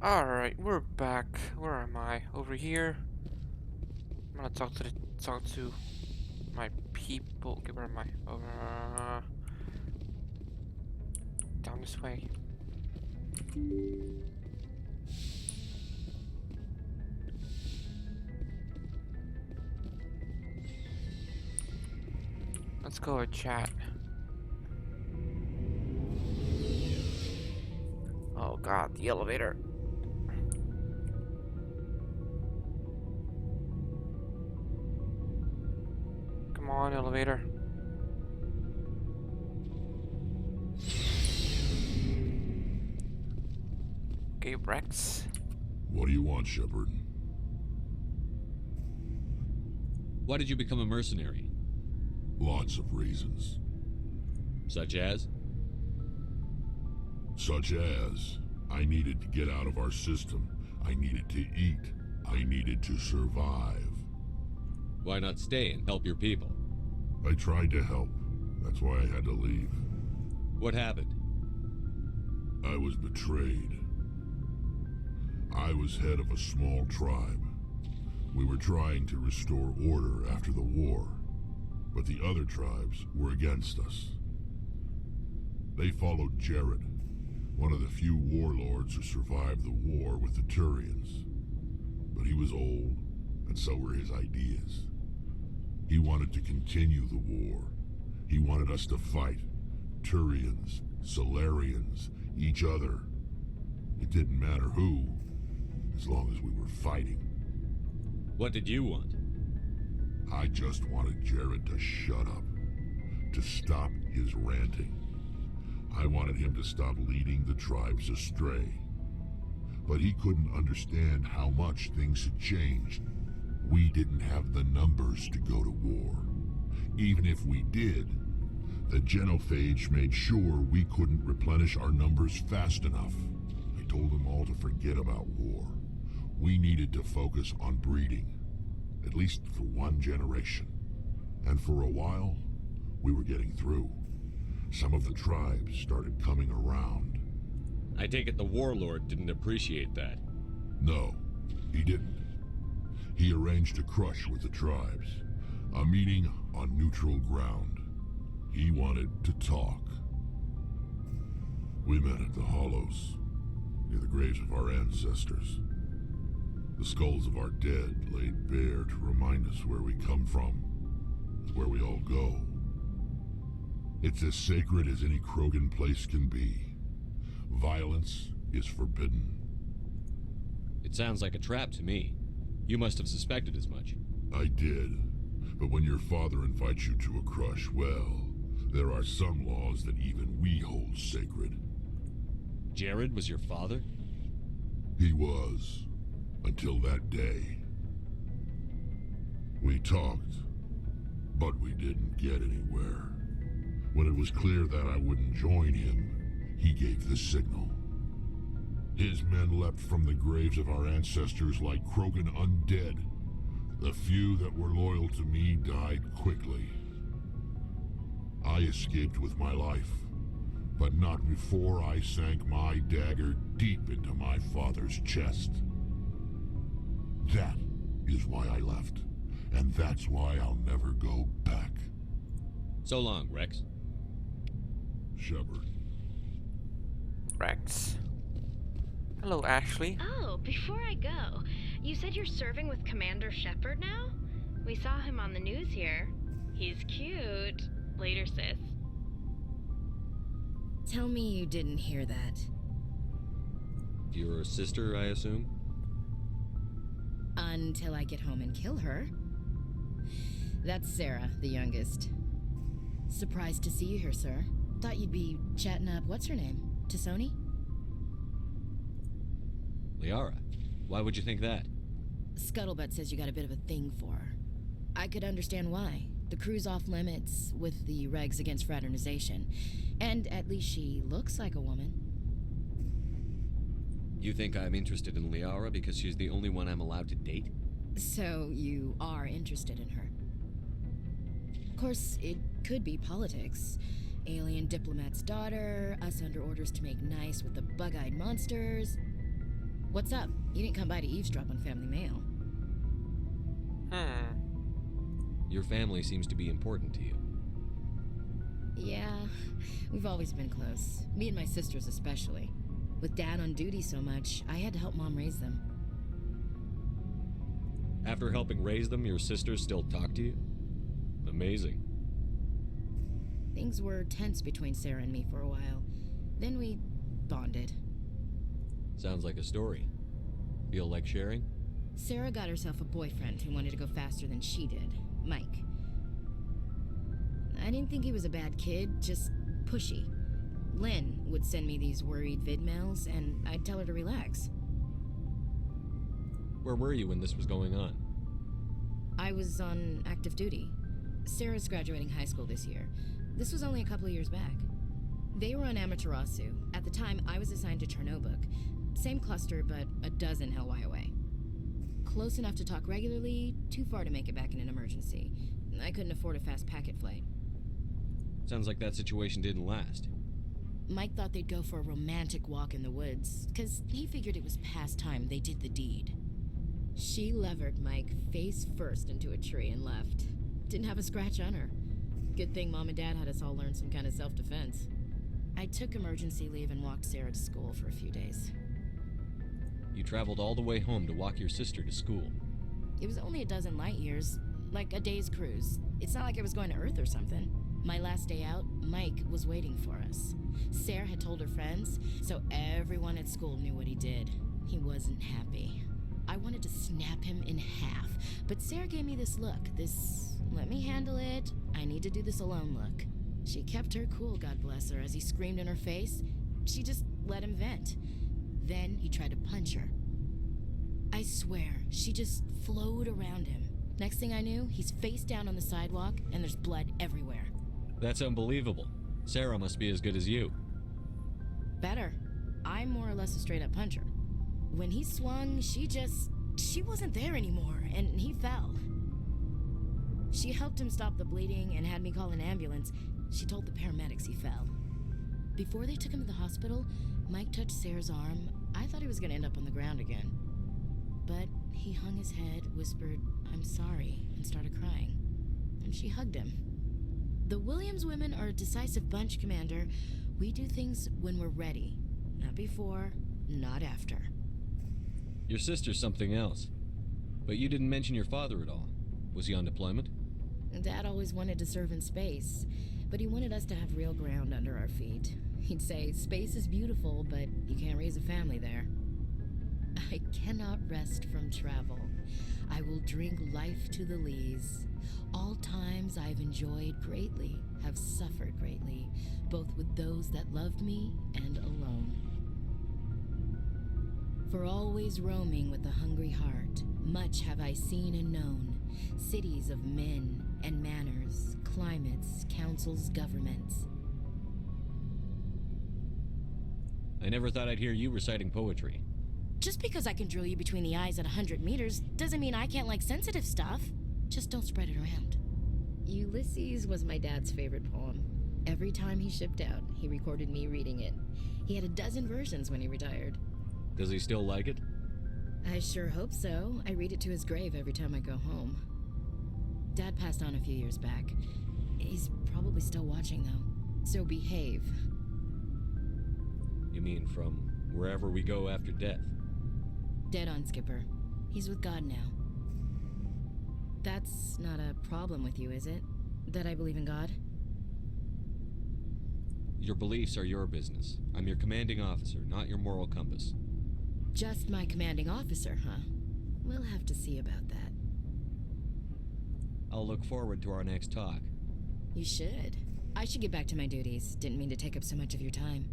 Alright, we're back. Where am I? Over here. I'm gonna talk to my people. Okay, where am I? Over down this way. Let's go with chat. Oh god, the elevator. Come on, elevator. Okay, Rex. What do you want, Shepard? Why did you become a mercenary? Lots of reasons. Such as? Such as, I needed to get out of our system. I needed to eat. I needed to survive. Why not stay and help your people? I tried to help. That's why I had to leave. What happened? I was betrayed. I was head of a small tribe. We were trying to restore order after the war, but the other tribes were against us. They followed Jared, one of the few warlords who survived the war with the Turians. But he was old, and so were his ideas. He wanted to continue the war. He wanted us to fight. Turians, Solarians, each other. It didn't matter who, as long as we were fighting. What did you want? I just wanted Jared to shut up, to stop his ranting. I wanted him to stop leading the tribes astray. But he couldn't understand how much things had changed. We didn't have the numbers to go to war. Even if we did, the genophage made sure we couldn't replenish our numbers fast enough. I told them all to forget about war. We needed to focus on breeding, at least for one generation. And for a while, we were getting through. Some of the tribes started coming around. I take it the warlord didn't appreciate that. No, he didn't. He arranged a crush with the tribes, a meeting on neutral ground. He wanted to talk. We met at the Hollows, near the graves of our ancestors. The skulls of our dead laid bare to remind us where we come from, and where we all go. It's as sacred as any Krogan place can be. Violence is forbidden. It sounds like a trap to me. You must have suspected as much. I did. But when your father invites you to a crush, well, there are some laws that even we hold sacred. Jared was your father? He was. Until that day. We talked, but we didn't get anywhere. When it was clear that I wouldn't join him, he gave the signal. His men leapt from the graves of our ancestors like Krogan undead. The few that were loyal to me died quickly. I escaped with my life, but not before I sank my dagger deep into my father's chest. That is why I left, and that's why I'll never go back. So long, Rex. Shepard. Rex. Hello, Ashley. Oh, before I go, you said you're serving with Commander Shepard now? We saw him on the news here. He's cute. Later, sis. Tell me you didn't hear that. Your sister, I assume? Until I get home and kill her. That's Sarah, the youngest. Surprised to see you here, sir. Thought you'd be chatting up what's-her-name? T'Soni? Liara. Why would you think that? Scuttlebutt says you got a bit of a thing for her. I could understand why. The crew's off limits with the regs against fraternization. And at least she looks like a woman. You think I'm interested in Liara because she's the only one I'm allowed to date? So you are interested in her. Of course, it could be politics. Alien diplomat's daughter, us under orders to make nice with the bug-eyed monsters. What's up? You didn't come by to eavesdrop on family mail. Your family seems to be important to you. Yeah, we've always been close. Me and my sisters especially. With Dad on duty so much, I had to help Mom raise them. After helping raise them, your sisters still talk to you? Amazing. Things were tense between Sarah and me for a while. Then we bonded. Sounds like a story. Feel like sharing? Sarah got herself a boyfriend who wanted to go faster than she did, Mike. I didn't think he was a bad kid, just pushy. Lynn would send me these worried vid mails, and I'd tell her to relax. Where were you when this was going on? I was on active duty. Sarah's graduating high school this year. This was only a couple of years back. They were on Amaterasu. At the time, I was assigned to Chernobog. Same cluster, but a dozen LY away. Close enough to talk regularly, too far to make it back in an emergency. I couldn't afford a fast packet flight. Sounds like that situation didn't last. Mike thought they'd go for a romantic walk in the woods, 'cause he figured it was past time they did the deed. She levered Mike face first into a tree and left. Didn't have a scratch on her. Good thing Mom and Dad had us all learn some kind of self-defense. I took emergency leave and walked Sarah to school for a few days. You traveled all the way home to walk your sister to school. It was only a dozen light years, like a day's cruise. It's not like I was going to Earth or something. My last day out, Mike was waiting for us. Sarah had told her friends, so everyone at school knew what he did. He wasn't happy. I wanted to snap him in half, but Sarah gave me this look, this let me handle it, I need to do this alone look. She kept her cool, God bless her, as he screamed in her face. She just let him vent. Then he tried to punch her. I swear, she just flowed around him. Next thing I knew, he's face down on the sidewalk and there's blood everywhere. That's unbelievable. Sarah must be as good as you. Better. I'm more or less a straight-up puncher. When he swung, she wasn't there anymore, and he fell. She helped him stop the bleeding and had me call an ambulance. She told the paramedics he fell. Before they took him to the hospital, Mike touched Sarah's arm. I thought he was gonna end up on the ground again. But he hung his head, whispered, "I'm sorry," and started crying. And she hugged him. The Williams women are a decisive bunch, Commander. We do things when we're ready. Not before, not after. Your sister's something else. But you didn't mention your father at all. Was he on deployment? Dad always wanted to serve in space, but he wanted us to have real ground under our feet. He'd say, space is beautiful, but you can't raise a family there. I cannot rest from travel. I will drink life to the lees. All times I've enjoyed greatly, have suffered greatly, both with those that loved me and alone. For always roaming with a hungry heart, much have I seen and known, cities of men and manners, climates, councils, governments. I never thought I'd hear you reciting poetry. Just because I can drill you between the eyes at 100 meters doesn't mean I can't like sensitive stuff. Just don't spread it around. Ulysses was my dad's favorite poem. Every time he shipped out, he recorded me reading it. He had a dozen versions when he retired. Does he still like it? I sure hope so. I read it to his grave every time I go home. Dad passed on a few years back. He's probably still watching, though. So behave. You mean from wherever we go after death? Dead on, Skipper. He's with God now. That's not a problem with you, is it? That I believe in God? Your beliefs are your business. I'm your commanding officer, not your moral compass. Just my commanding officer, huh? We'll have to see about that. I'll look forward to our next talk. You should. I should get back to my duties. Didn't mean to take up so much of your time.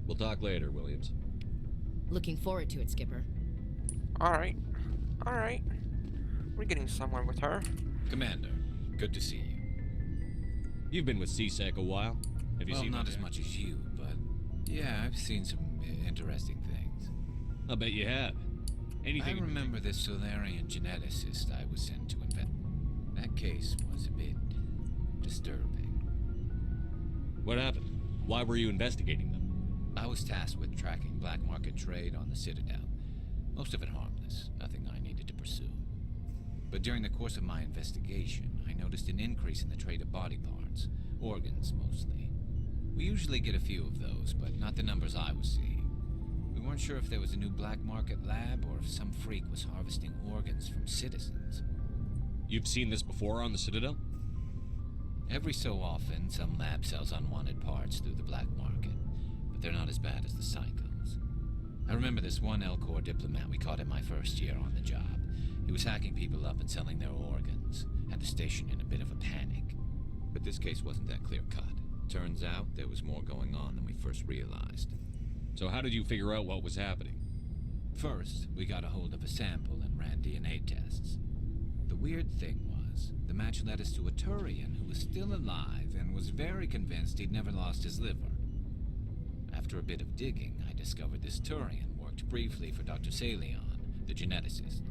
We'll talk later, Williams. Looking forward to it, Skipper. Alright. Alright. We're getting somewhere with her. Commander, good to see you. You've been with CSEC a while. Have you Well, seen not them as there? much as you, but yeah, I've seen some interesting things. I'll bet you have. Anything. I remember the Solarian geneticist I was sent to invent. That case was a bit disturbing. What happened? Why were you investigating them? I was tasked with tracking black market trade on the Citadel. Most of it harmless, nothing I needed to pursue. But during the course of my investigation, I noticed an increase in the trade of body parts, organs mostly. We usually get a few of those, but not the numbers I was seeing. We weren't sure if there was a new black market lab or if some freak was harvesting organs from citizens. You've seen this before on the Citadel? Every so often, some lab sells unwanted parts through the black market, but they're not as bad as the psychos. I remember this one L-Corps diplomat we caught in my first year on the job. He was hacking people up and selling their organs, had the station in a bit of a panic. But this case wasn't that clear-cut. Turns out there was more going on than we first realized. So how did you figure out what was happening? First, we got a hold of a sample and ran DNA tests. The weird thing was, the match led us to a Turian who was still alive and was very convinced he'd never lost his liver. After a bit of digging, I discovered this Turian worked briefly for Dr. Salion, the geneticist.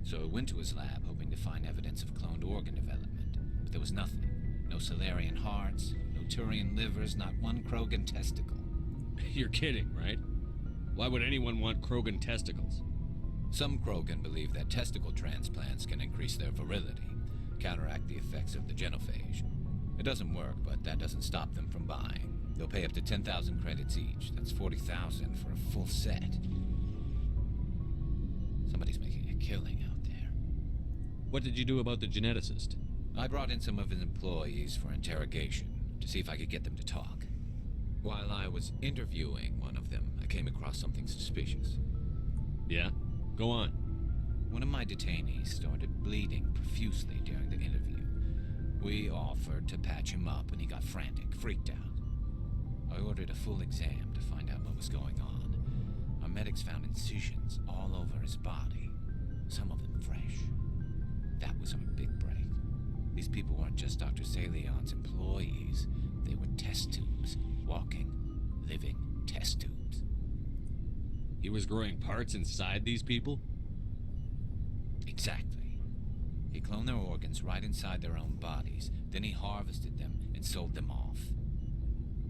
So I went to his lab hoping to find evidence of cloned organ development, but there was nothing. No Salarian hearts, no Turian livers, not one Krogan testicle. You're kidding, right? Why would anyone want Krogan testicles? Some Krogan believe that testicle transplants can increase their virility, counteract the effects of the genophage. It doesn't work, but that doesn't stop them from buying. They'll pay up to 10,000 credits each. That's 40,000 for a full set. Somebody's making a killing out there. What did you do about the geneticist? I brought in some of his employees for interrogation to see if I could get them to talk. While I was interviewing one of them, I came across something suspicious. Yeah? Go on. One of my detainees started bleeding profusely during the interview. We offered to patch him up and he got frantic, freaked out. I ordered a full exam to find out what was going on. Our medics found incisions all over his body, some of them fresh. That was our big break. These people weren't just Dr. Salion's employees. They were test tubes. Walking, living test tubes. He was growing parts inside these people? Exactly. He cloned their organs right inside their own bodies. Then he harvested them and sold them off.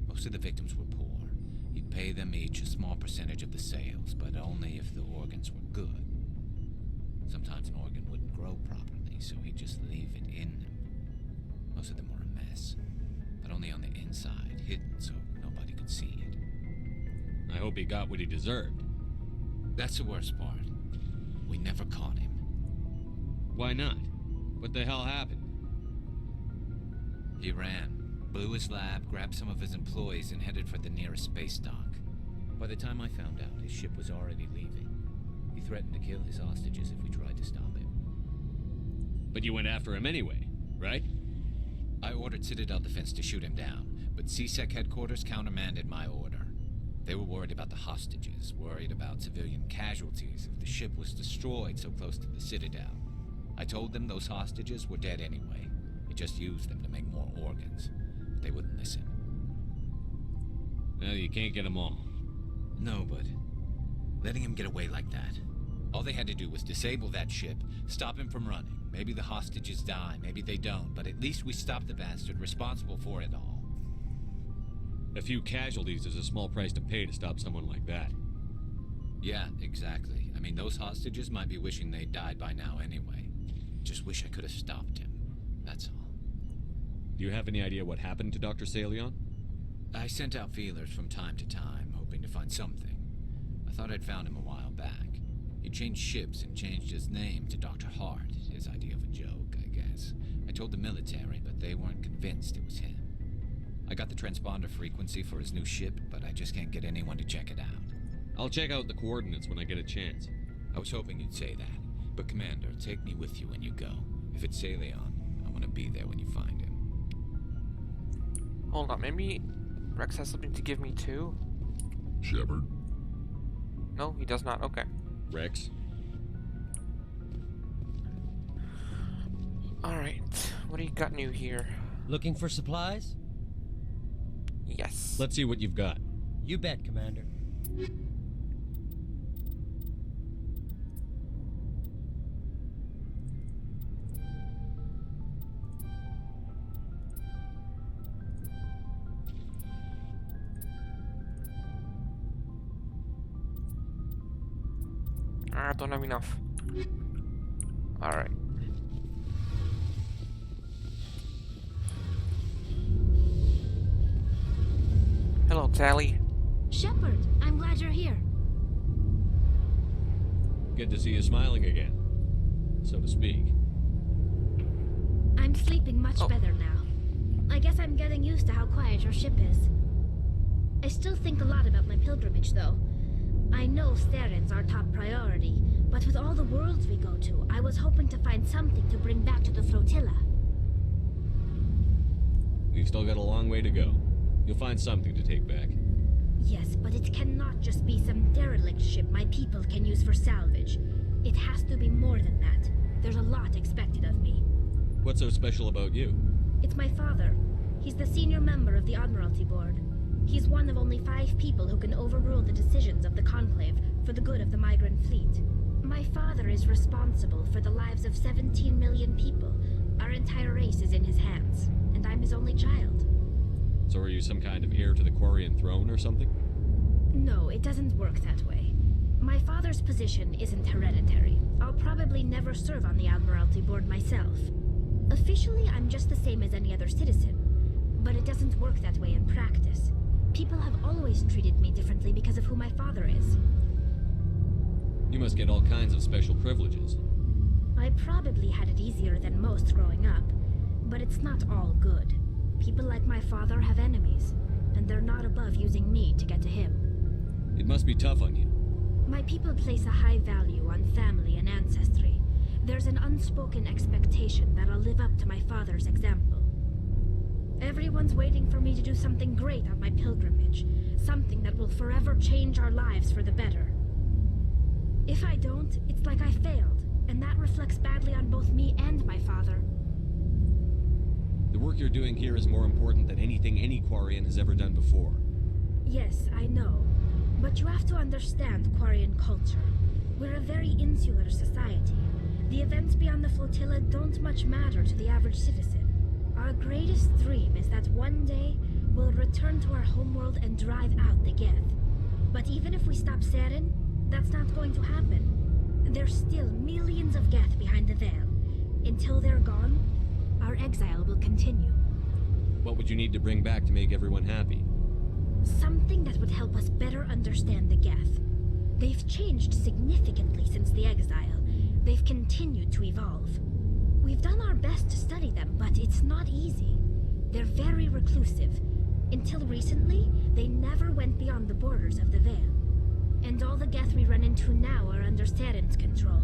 Most of the victims were poor. He'd pay them each a small percentage of the sales, but only if the organs were good. Sometimes an organ wouldn't grow properly, so he'd just leave it in them. Most of them were a mess, but only on the inside, hidden so nobody could see it. I hope he got what he deserved. That's the worst part. We never caught him. Why not? What the hell happened? He ran, blew his lab, grabbed some of his employees, and headed for the nearest space dock. By the time I found out, his ship was already leaving. He threatened to kill his hostages if we tried to stop him. But you went after him anyway, right? I ordered Citadel Defense to shoot him down, but CSEC headquarters countermanded my order. They were worried about the hostages, worried about civilian casualties if the ship was destroyed so close to the Citadel. I told them those hostages were dead anyway. He just used them to make more organs. But they wouldn't listen. Well, you can't get them all. No, but letting him get away like that. All they had to do was disable that ship, stop him from running. Maybe the hostages die, maybe they don't, but at least we stopped the bastard responsible for it all. A few casualties is a small price to pay to stop someone like that. Yeah, exactly. I mean, those hostages might be wishing they'd died by now anyway. Just wish I could have stopped him. That's all. Do you have any idea what happened to Dr. Salion? I sent out feelers from time to time, hoping to find something. I thought I'd found him a while back. He changed ships and changed his name to Dr. Hart, his idea of a joke, I guess. I told the military, but they weren't convinced it was him. I got the transponder frequency for his new ship, but I just can't get anyone to check it out. I'll check out the coordinates when I get a chance. I was hoping you'd say that, but Commander, take me with you when you go. If it's Salion, I want to be there when you find him. Hold on, maybe Rex has something to give me too? Shepard? No, he does not. Okay. Rex? Alright, what do you got new here? Looking for supplies? Yes. Let's see what you've got. You bet, Commander. I don't have enough. Alright. Hello, Tally. Shepard, I'm glad you're here. Good to see you smiling again, so to speak. I'm sleeping much Oh. better now. I guess I'm getting used to how quiet your ship is. I still think a lot about my pilgrimage, though. I know Steren's our top priority, but with all the worlds we go to, I was hoping to find something to bring back to the flotilla. We've still got a long way to go. You'll find something to take back. Yes, but it cannot just be some derelict ship my people can use for salvage. It has to be more than that. There's a lot expected of me. What's so special about you? It's my father. He's the senior member of the Admiralty Board. He's one of only 5 people who can overrule the decisions of the Conclave for the good of the migrant fleet. My father is responsible for the lives of 17 million people. Our entire race is in his hands, and I'm his only child. So are you some kind of heir to the Quarian throne or something? No, it doesn't work that way. My father's position isn't hereditary. I'll probably never serve on the Admiralty Board myself. Officially, I'm just the same as any other citizen, but it doesn't work that way in practice. People have always treated me differently because of who my father is. You must get all kinds of special privileges. I probably had it easier than most growing up, but it's not all good. People like my father have enemies, and they're not above using me to get to him. It must be tough on you. My people place a high value on family and ancestry. There's an unspoken expectation that I'll live up to my father's example. Everyone's waiting for me to do something great on my pilgrimage, something that will forever change our lives for the better. If I don't, it's like I failed, and that reflects badly on both me and my father. The work you're doing here is more important than anything any Quarian has ever done before. Yes, I know. But you have to understand Quarian culture. We're a very insular society. The events beyond the flotilla don't much matter to the average citizen. Our greatest dream is that one day we'll return to our homeworld and drive out the Geth. But even if we stop Saren, that's not going to happen. There's still millions of Geth behind the veil. Until they're gone, our exile will continue. What would you need to bring back to make everyone happy? Something that would help us better understand the Geth. They've changed significantly since the exile. They've continued to evolve. We've done our best to study them, but it's not easy. They're very reclusive. Until recently, they never went beyond the borders of the Veil. And all the Geth we run into now are under Saren's control.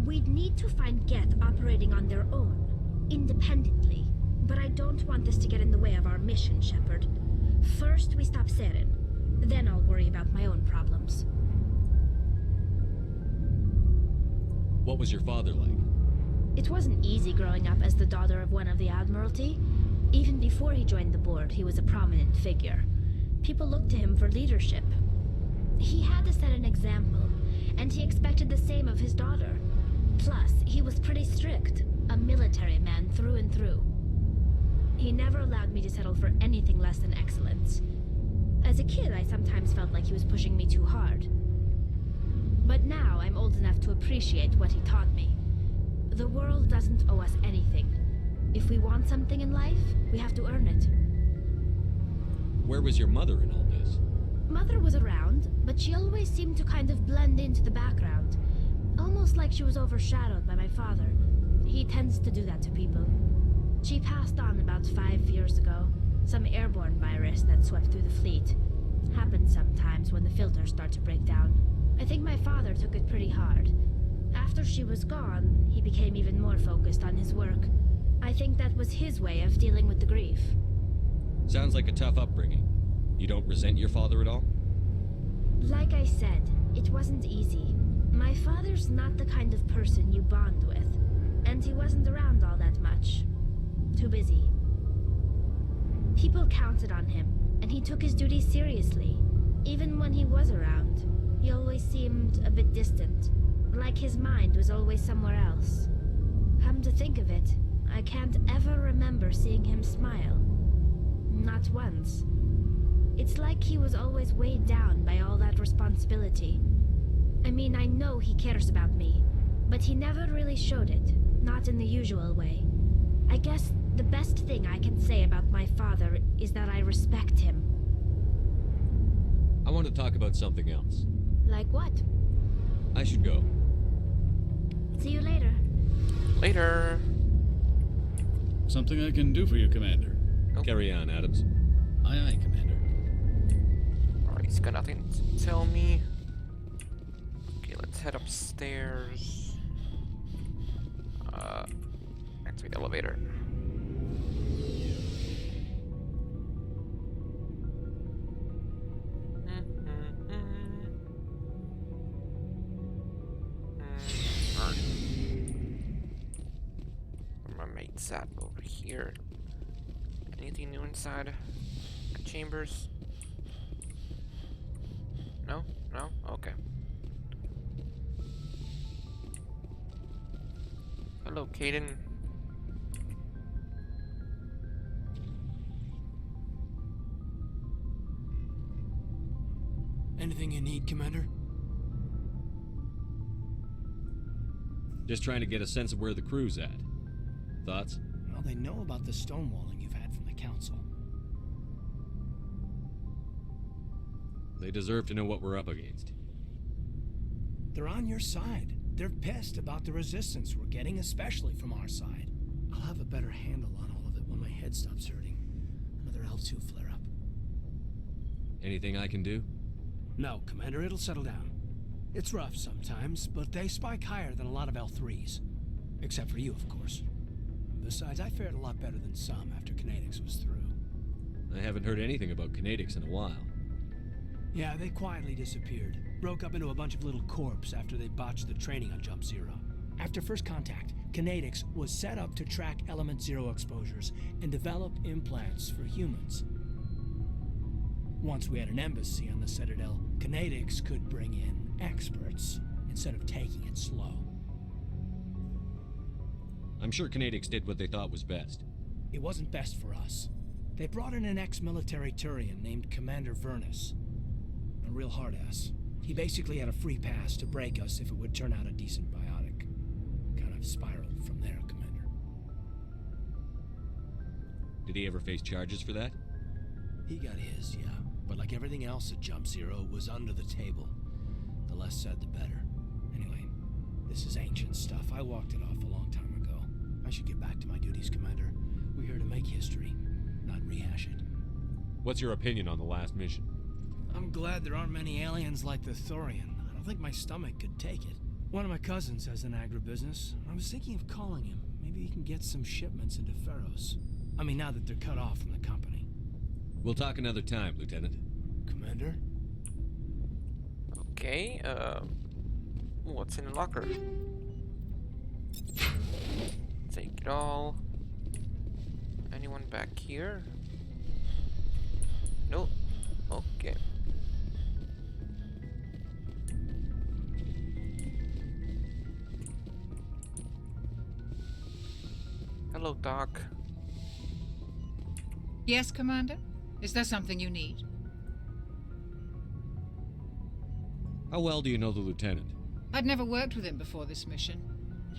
We'd need to find Geth operating on their own, independently. But I don't want this to get in the way of our mission, Shepard. First, we stop Saren. Then I'll worry about my own problems. What was your father like? It wasn't easy growing up as the daughter of one of the Admiralty. Even before he joined the board, he was a prominent figure. People looked to him for leadership. He had to set an example, and he expected the same of his daughter. Plus, he was pretty strict, a military man through and through. He never allowed me to settle for anything less than excellence. As a kid, I sometimes felt like he was pushing me too hard. But now I'm old enough to appreciate what he taught me. The world doesn't owe us anything. If we want something in life, we have to earn it. Where was your mother in all this? Mother was around, but she always seemed to kind of blend into the background. Almost like she was overshadowed by my father. He tends to do that to people. She passed on about 5 years ago. Some airborne virus that swept through the fleet. Happens sometimes when the filters start to break down. I think my father took it pretty hard. After she was gone, he became even more focused on his work. I think that was his way of dealing with the grief. Sounds like a tough upbringing. You don't resent your father at all? Like I said, it wasn't easy. My father's not the kind of person you bond with, and he wasn't around all that much. Too busy. People counted on him, and he took his duties seriously. Even when he was around, he always seemed a bit distant, like his mind was always somewhere else. Come to think of it, I can't ever remember seeing him smile. Not once. It's like he was always weighed down by all that responsibility. I mean, I know he cares about me, but he never really showed it. Not in the usual way. I guess the best thing I can say about my father is that I respect him. I want to talk about something else. Like what? I should go. See you later. Later. Something I can do for you, Commander. Nope. Carry on, Adams. Aye, aye, Commander. Alright, he's got nothing to tell me. Okay, let's head upstairs. Enter the elevator. Alright. Where my mate's at over here. Anything new inside the chambers? No? No? Okay. Hello, Caden. Anything you need, Commander? Just trying to get a sense of where the crew's at. Thoughts? Well, they know about the stonewalling you've had from the Council. They deserve to know what we're up against. They're on your side. They're pissed about the resistance we're getting, especially from our side. I'll have a better handle on all of it when my head stops hurting. Another L2 flare-up. Anything I can do? No, Commander, it'll settle down. It's rough sometimes, but they spike higher than a lot of L3s. Except for you, of course. Besides, I fared a lot better than some after Kinetics was through. I haven't heard anything about Kinetics in a while. Yeah, they quietly disappeared. Broke up into a bunch of little corps after they botched the training on Jump Zero. After first contact, Kinetics was set up to track Element Zero exposures and develop implants for humans. Once we had an embassy on the Citadel, Kinetics could bring in experts instead of taking it slow. I'm sure Kinetics did what they thought was best. It wasn't best for us. They brought in an ex-military Turian named Commander Vernus. A real hard-ass. He basically had a free pass to break us if it would turn out a decent biotic. Kind of spiraled from there, Commander. Did he ever face charges for that? He got his, yeah. But like everything else at Jump Zero, it was under the table. The less said, the better. Anyway, this is ancient stuff. I walked it off a long time ago. I should get back to my duties, Commander. We're here to make history, not rehash it. What's your opinion on the last mission? I'm glad there aren't many aliens like the Thorian. I don't think my stomach could take it. One of my cousins has an agribusiness. I was thinking of calling him. Maybe he can get some shipments into Pharos. I mean, now that they're cut off from the company. We'll talk another time, Lieutenant. Commander? Okay, what's in the locker? Take it all. Anyone back here? Nope. Okay. Hello, Doc. Yes, Commander? Is there something you need? How well do you know the Lieutenant? I'd never worked with him before this mission,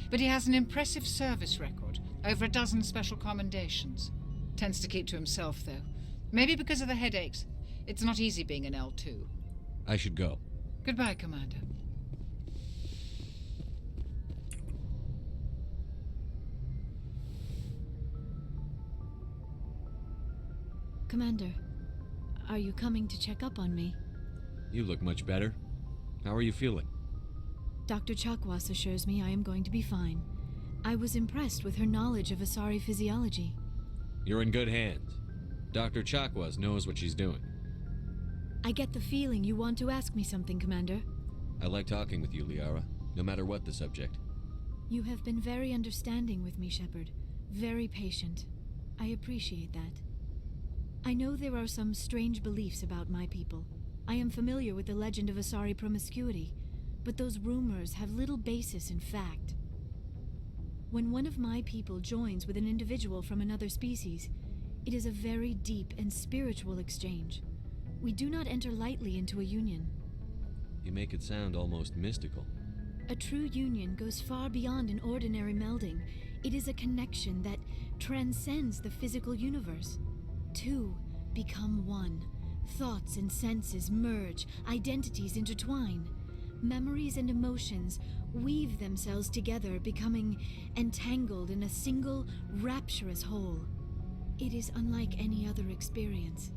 but he has an impressive service record, over a dozen special commendations. Tends to keep to himself, though. Maybe because of the headaches. It's not easy being an L2. I should go. Goodbye, Commander. Commander, are you coming to check up on me? You look much better. How are you feeling? Dr. Chakwas assures me I am going to be fine. I was impressed with her knowledge of Asari physiology. You're in good hands. Dr. Chakwas knows what she's doing. I get the feeling you want to ask me something, Commander. I like talking with you, Liara, no matter what the subject. You have been very understanding with me, Shepard. Very patient. I appreciate that. I know there are some strange beliefs about my people. I am familiar with the legend of Asari promiscuity, but those rumors have little basis in fact. When one of my people joins with an individual from another species, it is a very deep and spiritual exchange. We do not enter lightly into a union. You make it sound almost mystical. A true union goes far beyond an ordinary melding. It is a connection that transcends the physical universe. Two become one. Thoughts and senses merge, identities intertwine. Memories and emotions weave themselves together, becoming entangled in a single, rapturous whole. It is unlike any other experience.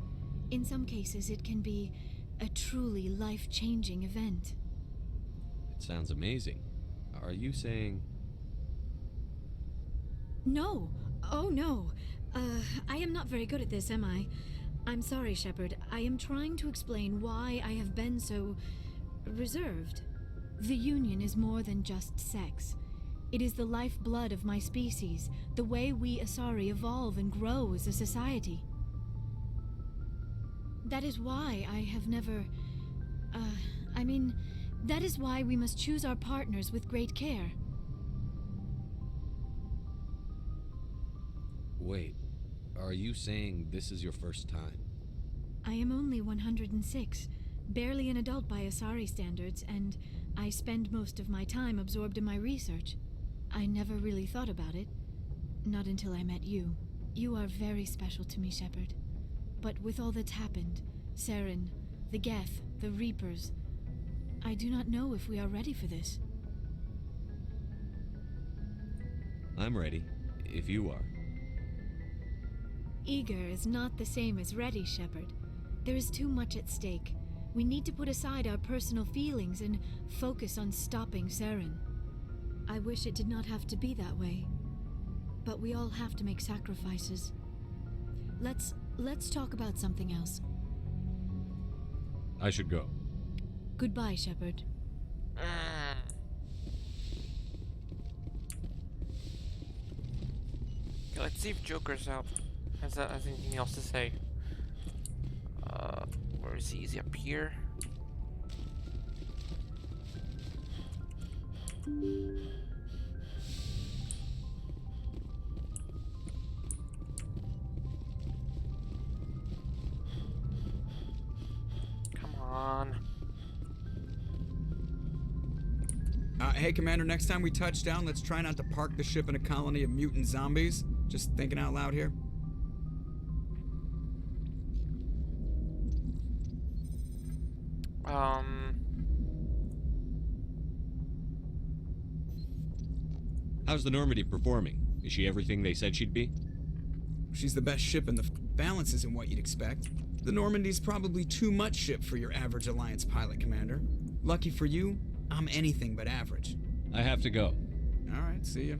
In some cases, it can be a truly life-changing event. It sounds amazing. Are you saying... No. Oh, no. I am not very good at this, am I? I'm sorry, Shepard. I am trying to explain why I have been so... reserved. The Union is more than just sex. It is the lifeblood of my species, the way we Asari evolve and grow as a society. That is why I have never... that is why we must choose our partners with great care. Wait, are you saying this is your first time? I am only 106, barely an adult by Asari standards, and I spend most of my time absorbed in my research. I never really thought about it. Not until I met you. You are very special to me, Shepard. But with all that's happened, Saren, the Geth, the Reapers, I do not know if we are ready for this. I'm ready, if you are. Eager is not the same as ready, Shepard. There is too much at stake. We need to put aside our personal feelings and focus on stopping Saren. I wish it did not have to be that way. But we all have to make sacrifices. Let's talk about something else. I should go. Goodbye, Shepard. Okay, let's see if Joker's out. Has anything else to say? Where is he? Is he up here? Come on. Hey, Commander, next time we touch down, let's try not to park the ship in a colony of mutant zombies. Just thinking out loud here. How's the Normandy performing? Is she everything they said she'd be? She's the best ship in the balance isn't what you'd expect. The Normandy's probably too much ship for your average Alliance pilot, Commander. Lucky for you, I'm anything but average. I have to go. All right, see ya.